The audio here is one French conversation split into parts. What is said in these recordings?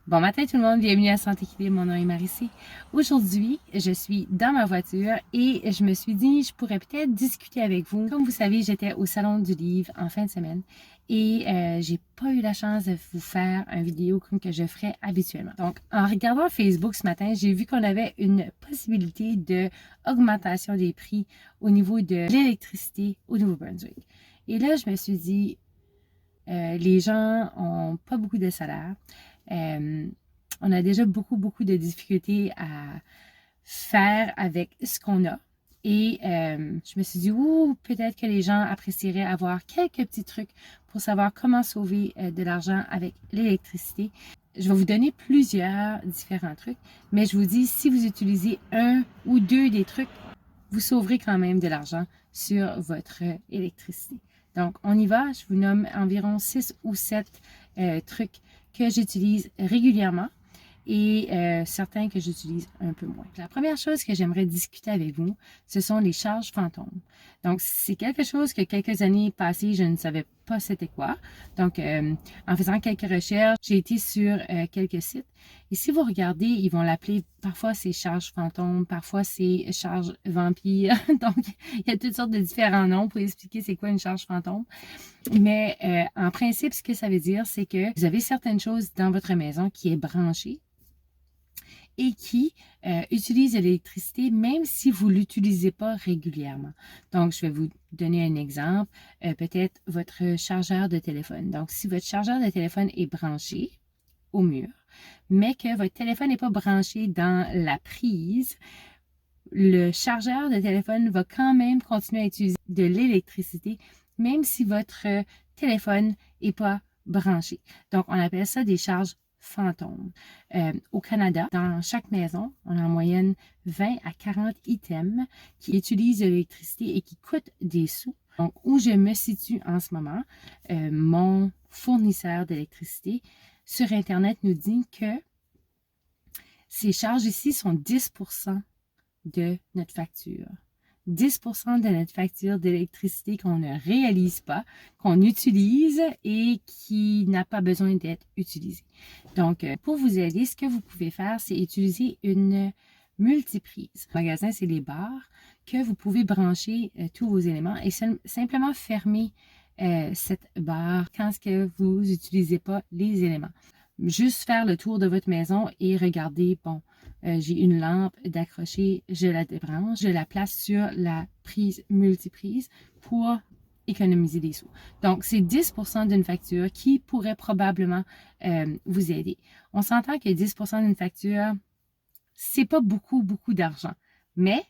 Bon matin tout le monde, bienvenue à Santé Équilibre, mon nom est Marie-C. Aujourd'hui, je suis dans ma voiture et je me suis dit, je pourrais peut-être discuter avec vous. Comme vous savez, j'étais au Salon du Livre en fin de semaine et j'ai pas eu la chance de vous faire une vidéo comme que je ferais habituellement. Donc, en regardant Facebook ce matin, j'ai vu qu'on avait une possibilité de augmentation des prix au niveau de l'électricité au Nouveau-Brunswick. Et là, je me suis dit, les gens ont pas beaucoup de salaire. On a déjà beaucoup de difficultés à faire avec ce qu'on a. Et je me suis dit, peut-être que les gens apprécieraient avoir quelques petits trucs pour savoir comment sauver de l'argent avec l'électricité. Je vais vous donner plusieurs différents trucs, mais je vous dis, si vous utilisez un ou deux des trucs, vous sauverez quand même de l'argent sur votre électricité. Donc, on y va. Je vous nomme environ 6 ou 7 trucs que j'utilise régulièrement et certains que j'utilise un peu moins. La première chose que j'aimerais discuter avec vous, ce sont les charges fantômes. Donc, c'est quelque chose que quelques années passées, je ne savais pas c'était quoi. Donc, en faisant quelques recherches, j'ai été sur quelques sites. Et si vous regardez, ils vont l'appeler, parfois c'est charges fantômes, parfois c'est charges vampires. Donc, il y a toutes sortes de différents noms pour expliquer c'est quoi une charge fantôme. Mais en principe, ce que ça veut dire, c'est que vous avez certaines choses dans votre maison qui est branchée et qui utilise de l'électricité même si vous ne l'utilisez pas régulièrement. Donc, je vais vous donner un exemple, peut-être votre chargeur de téléphone. Donc, si votre chargeur de téléphone est branché au mur, mais que votre téléphone n'est pas branché dans la prise, le chargeur de téléphone va quand même continuer à utiliser de l'électricité, même si votre téléphone n'est pas branché. Donc, on appelle ça des charges fantômes. Au Canada, dans chaque maison, on a en moyenne 20 à 40 items qui utilisent de l'électricité et qui coûtent des sous. Donc, où je me situe en ce moment, mon fournisseur d'électricité sur Internet nous dit que ces charges ici sont 10% de notre facture. 10% de notre facture d'électricité qu'on ne réalise pas, qu'on utilise et qui n'a pas besoin d'être utilisée. Donc, pour vous aider, ce que vous pouvez faire, c'est utiliser une multiprise. Le magasin, c'est les barres que vous pouvez brancher tous vos éléments et simplement fermer cette barre quand vous n'utilisez pas les éléments. Juste faire le tour de votre maison et regarder, bon, j'ai une lampe d'accrocher, je la débranche, je la place sur la prise multiprise pour économiser des sous. Donc, c'est 10% d'une facture qui pourrait probablement vous aider. On s'entend que 10% d'une facture, c'est pas beaucoup d'argent. Mais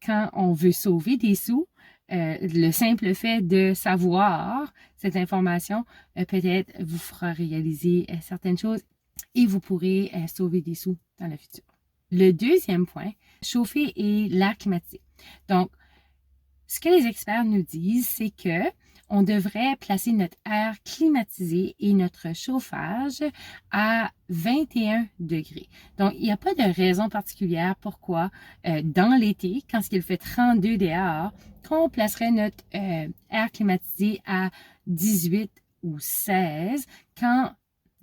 quand on veut sauver des sous, le simple fait de savoir cette information peut-être vous fera réaliser certaines choses et vous pourrez sauver des sous dans le futur. Le deuxième point, chauffer et l'air climatisé. Donc, ce que les experts nous disent, c'est que on devrait placer notre air climatisé et notre chauffage à 21 degrés. Donc, il n'y a pas de raison particulière pourquoi dans l'été, quand il fait 32 dehors, qu'on placerait notre air climatisé à 18 ou 16 quand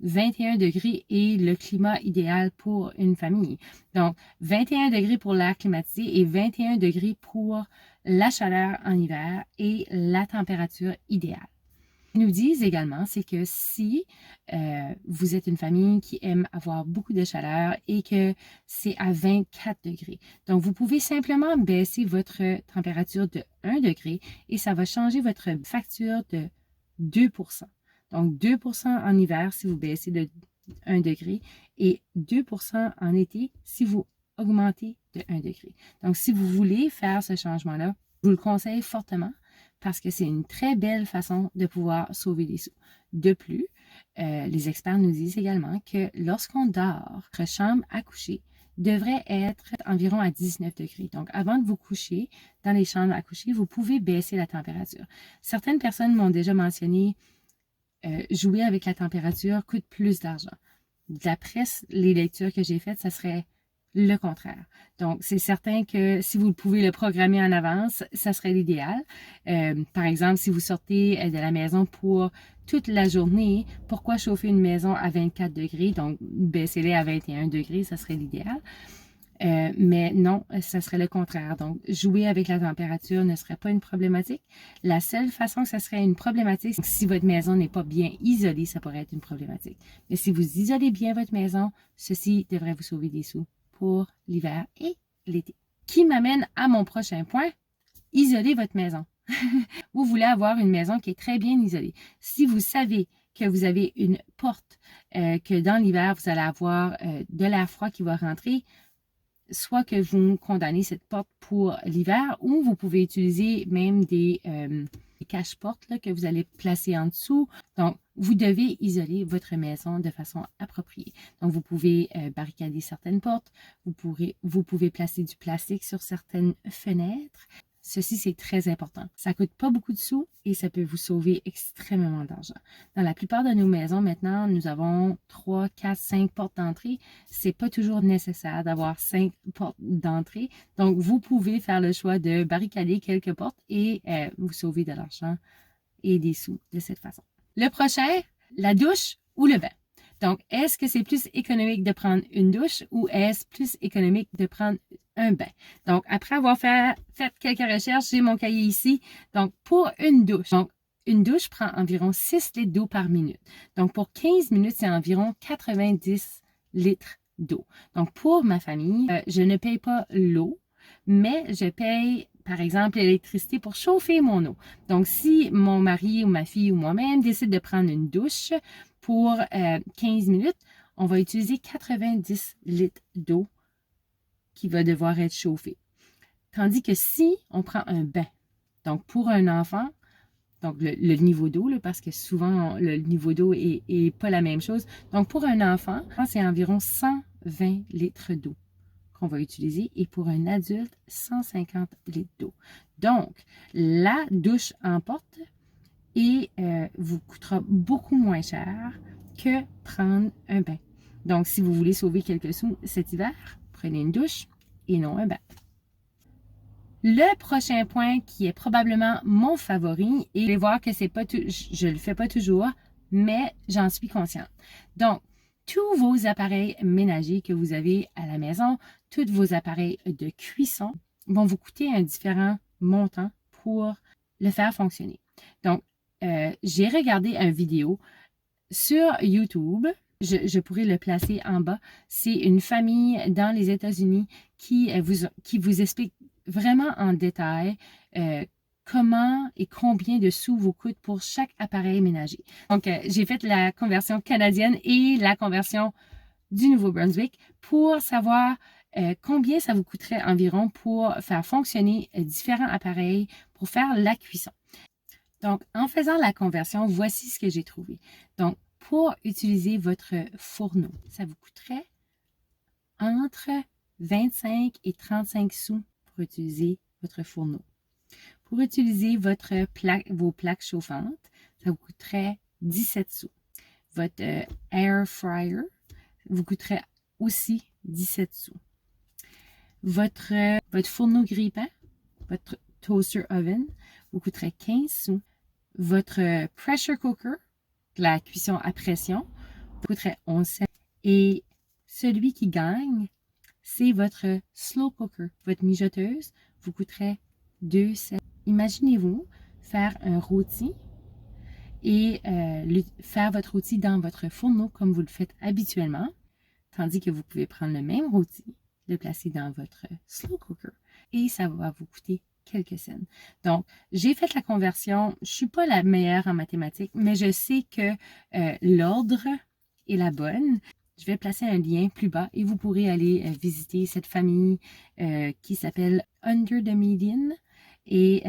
21 degrés est le climat idéal pour une famille. Donc, 21 degrés pour l'air climatisé et 21 degrés pour la chaleur en hiver et la température idéale. Ils nous disent également, c'est que si vous êtes une famille qui aime avoir beaucoup de chaleur et que c'est à 24 degrés, donc vous pouvez simplement baisser votre température de 1 degré et ça va changer votre facture de 2%. Donc 2% en hiver si vous baissez de 1 degré et 2% en été si vous augmentez de 1 degré. Donc, si vous voulez faire ce changement-là, je vous le conseille fortement parce que c'est une très belle façon de pouvoir sauver des sous. De plus, les experts nous disent également que lorsqu'on dort, notre chambre à coucher devrait être environ à 19 degrés. Donc, avant de vous coucher dans les chambres à coucher, vous pouvez baisser la température. Certaines personnes m'ont déjà mentionné jouer avec la température coûte plus d'argent. D'après les lectures que j'ai faites, ça serait le contraire. Donc, c'est certain que si vous pouvez le programmer en avance, ça serait l'idéal. Par exemple, si vous sortez de la maison pour toute la journée, pourquoi chauffer une maison à 24 degrés? Donc, baissez-les à 21 degrés, ça serait l'idéal. Mais non, ça serait le contraire. Donc, jouer avec la température ne serait pas une problématique. La seule façon que ça serait une problématique, c'est que si votre maison n'est pas bien isolée, ça pourrait être une problématique. Mais si vous isolez bien votre maison, ceci devrait vous sauver des sous pour l'hiver et l'été. Qui m'amène à mon prochain point, isoler votre maison. Vous voulez avoir une maison qui est très bien isolée. Si vous savez que vous avez une porte, que dans l'hiver, vous allez avoir de l'air froid qui va rentrer, soit que vous condamnez cette porte pour l'hiver ou vous pouvez utiliser même des cache-portes que vous allez placer en dessous. Donc, vous devez isoler votre maison de façon appropriée. Donc, vous pouvez barricader certaines portes, vous pouvez placer du plastique sur certaines fenêtres. Ceci, c'est très important. Ça ne coûte pas beaucoup de sous et ça peut vous sauver extrêmement d'argent. Dans la plupart de nos maisons, maintenant, nous avons 3, 4, 5 portes d'entrée. C'est pas toujours nécessaire d'avoir 5 portes d'entrée. Donc, vous pouvez faire le choix de barricader quelques portes et vous sauver de l'argent et des sous de cette façon. Le prochain, la douche ou le bain. Donc, est-ce que c'est plus économique de prendre une douche ou est-ce plus économique de prendre un bain? Donc, après avoir fait quelques recherches, j'ai mon cahier ici. Donc, pour une douche prend environ 6 litres d'eau par minute. Donc, pour 15 minutes, c'est environ 90 litres d'eau. Donc, pour ma famille, je ne paye pas l'eau, mais je paye, par exemple, l'électricité pour chauffer mon eau. Donc, si mon mari ou ma fille ou moi-même décide de prendre une douche pour 15 minutes, on va utiliser 90 litres d'eau qui va devoir être chauffée. Tandis que si on prend un bain, donc pour un enfant, donc le niveau d'eau, parce que souvent le niveau d'eau est pas la même chose. Donc pour un enfant, c'est environ 120 litres d'eau qu'on va utiliser et pour un adulte, 150 litres d'eau. Donc, la douche en porte et vous coûtera beaucoup moins cher que prendre un bain. Donc, si vous voulez sauver quelques sous cet hiver, prenez une douche et non un bain. Le prochain point qui est probablement mon favori, et vous allez voir que c'est pas je le fais pas toujours, mais j'en suis consciente. Donc, tous vos appareils ménagers que vous avez à la maison, tous vos appareils de cuisson vont vous coûter un différent montant pour le faire fonctionner. Donc, j'ai regardé une vidéo sur YouTube. Je pourrais le placer en bas. C'est une famille dans les États-Unis qui vous explique vraiment en détail comment et combien de sous vous coûte pour chaque appareil ménager. Donc, j'ai fait la conversion canadienne et la conversion du Nouveau-Brunswick pour savoir combien ça vous coûterait environ pour faire fonctionner différents appareils pour faire la cuisson. Donc, en faisant la conversion, voici ce que j'ai trouvé. Donc, pour utiliser votre fourneau, ça vous coûterait entre 25 et 35 sous pour utiliser votre fourneau. Pour utiliser vos plaques chauffantes, ça vous coûterait 17 sous. Votre air fryer vous coûterait aussi 17 sous. Votre fourneau grille-pain, votre toaster oven, vous coûterait 15 sous. Votre pressure cooker, la cuisson à pression, vous coûterait 11 cents. Et celui qui gagne, c'est votre slow cooker. Votre mijoteuse vous coûterait 2 cents. Imaginez-vous faire un rôti et faire votre rôti dans votre fourneau comme vous le faites habituellement, tandis que vous pouvez prendre le même rôti, le placer dans votre slow cooker et ça va vous coûter quelques cents. Donc, j'ai fait la conversion. Je ne suis pas la meilleure en mathématiques, mais je sais que l'ordre est la bonne. Je vais placer un lien plus bas et vous pourrez aller visiter cette famille qui s'appelle Under the Median. Et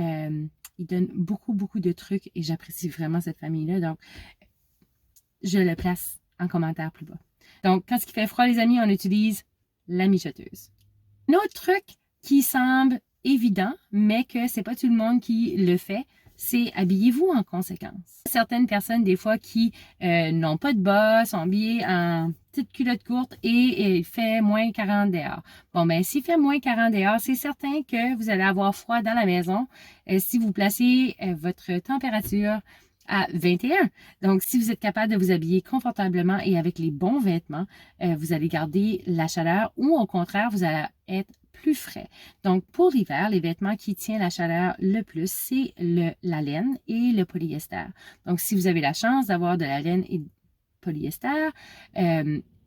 il donne beaucoup, beaucoup de trucs et j'apprécie vraiment cette famille-là. Donc, je le place en commentaire plus bas. Donc, quand il fait froid, les amis, on utilise la mijoteuse. Un autre truc qui semble évident, mais que c'est pas tout le monde qui le fait, c'est habillez-vous en conséquence. Certaines personnes, des fois, qui n'ont pas de bas, sont habillées en petite culotte courte et il fait moins 40 dehors. Bon, ben, s'il fait moins 40 dehors, c'est certain que vous allez avoir froid dans la maison si vous placez votre température à 21. Donc, si vous êtes capable de vous habiller confortablement et avec les bons vêtements, vous allez garder la chaleur ou au contraire, vous allez être plus frais. Donc, pour l'hiver, les vêtements qui tiennent la chaleur le plus, c'est la laine et le polyester. Donc, si vous avez la chance d'avoir de la laine et polyester,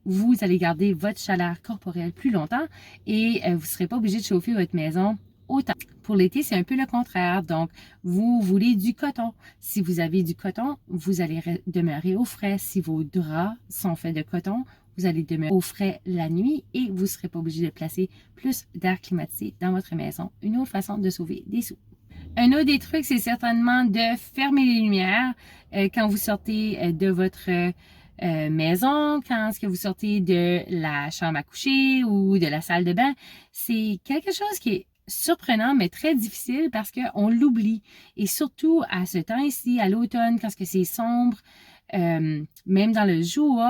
vous allez garder votre chaleur corporelle plus longtemps et vous ne serez pas obligé de chauffer votre maison autant. Pour l'été, c'est un peu le contraire. Donc, vous voulez du coton. Si vous avez du coton, vous allez demeurer au frais. Si vos draps sont faits de coton, vous allez demeurer au frais la nuit et vous ne serez pas obligé de placer plus d'air climatisé dans votre maison. Une autre façon de sauver des sous. Un autre des trucs, c'est certainement de fermer les lumières quand vous sortez de votre maison, quand est-ce que vous sortez de la chambre à coucher ou de la salle de bain. C'est quelque chose qui est surprenant, mais très difficile parce qu'on l'oublie. Et surtout à ce temps-ci, à l'automne, quand c'est sombre, même dans le jour,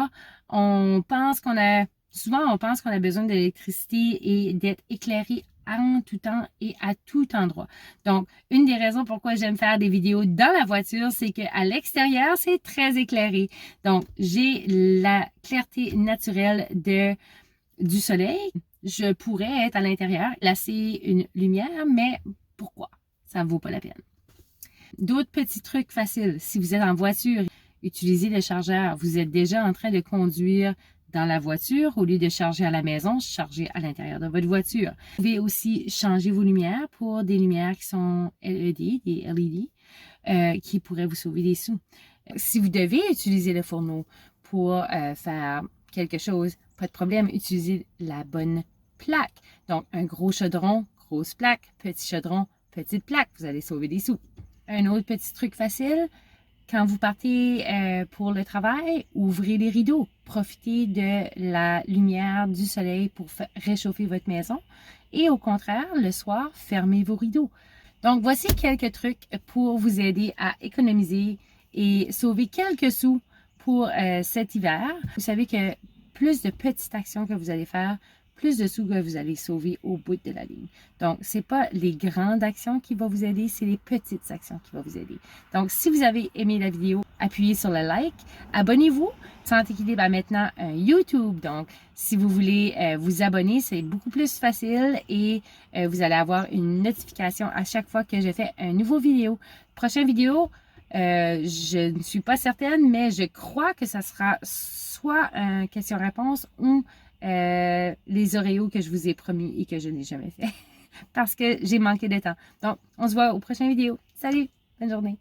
on pense qu'on a besoin d'électricité et d'être éclairé en tout temps et à tout endroit. Donc, une des raisons pourquoi j'aime faire des vidéos dans la voiture, c'est qu'à l'extérieur, c'est très éclairé. Donc, j'ai la clarté naturelle du soleil. Je pourrais être à l'intérieur, laisser une lumière, mais pourquoi? Ça ne vaut pas la peine. D'autres petits trucs faciles. Si vous êtes en voiture, utilisez le chargeur. Vous êtes déjà en train de conduire dans la voiture, au lieu de charger à la maison, chargez à l'intérieur de votre voiture. Vous pouvez aussi changer vos lumières pour des lumières qui sont LED, des LED, qui pourraient vous sauver des sous. Si vous devez utiliser le fourneau pour faire quelque chose, pas de problème, utilisez la bonne plaque. Donc, un gros chaudron, grosse plaque, petit chaudron, petite plaque, vous allez sauver des sous. Un autre petit truc facile, quand vous partez pour le travail, ouvrez les rideaux. Profitez de la lumière du soleil pour réchauffer votre maison. Et au contraire, le soir, fermez vos rideaux. Donc, voici quelques trucs pour vous aider à économiser et sauver quelques sous pour cet hiver. Vous savez que plus de petites actions que vous allez faire, plus de sous que vous allez sauver au bout de la ligne. Donc, ce n'est pas les grandes actions qui vont vous aider, c'est les petites actions qui vont vous aider. Donc, si vous avez aimé la vidéo, appuyez sur le like, abonnez-vous. Santé Équilibre a maintenant un YouTube. Donc, si vous voulez vous abonner, c'est beaucoup plus facile et vous allez avoir une notification à chaque fois que je fais une nouvelle vidéo. Prochaine vidéo, je ne suis pas certaine, mais je crois que ça sera soit un question-réponse ou les Oreos que je vous ai promis et que je n'ai jamais fait parce que j'ai manqué de temps. Donc, on se voit aux prochaines vidéos. Salut! Bonne journée!